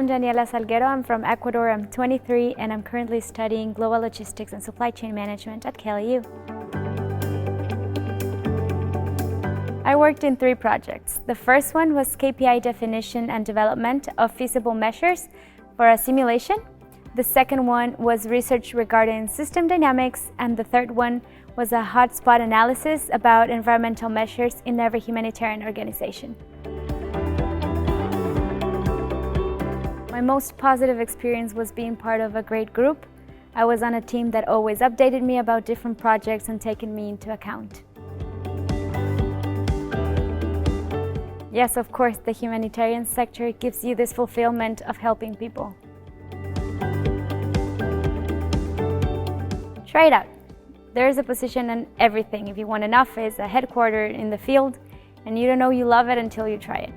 I'm Daniela Salguero. I'm from Ecuador. I'm 23 and I'm currently studying Global Logistics and Supply Chain Management at KLU. I worked in 3 projects. The first one was KPI definition and development of feasible measures for a simulation. The second one was research regarding system dynamics, and the third one was a hotspot analysis about environmental measures in every humanitarian organization. My most positive experience was being part of a great group. I was on a team that always updated me about different projects and taken me into account. Yes, of course, the humanitarian sector gives you this fulfillment of helping people. Try it out. There is a position in everything. If you want an office, a headquarters in the field, and you don't know you love it until you try it.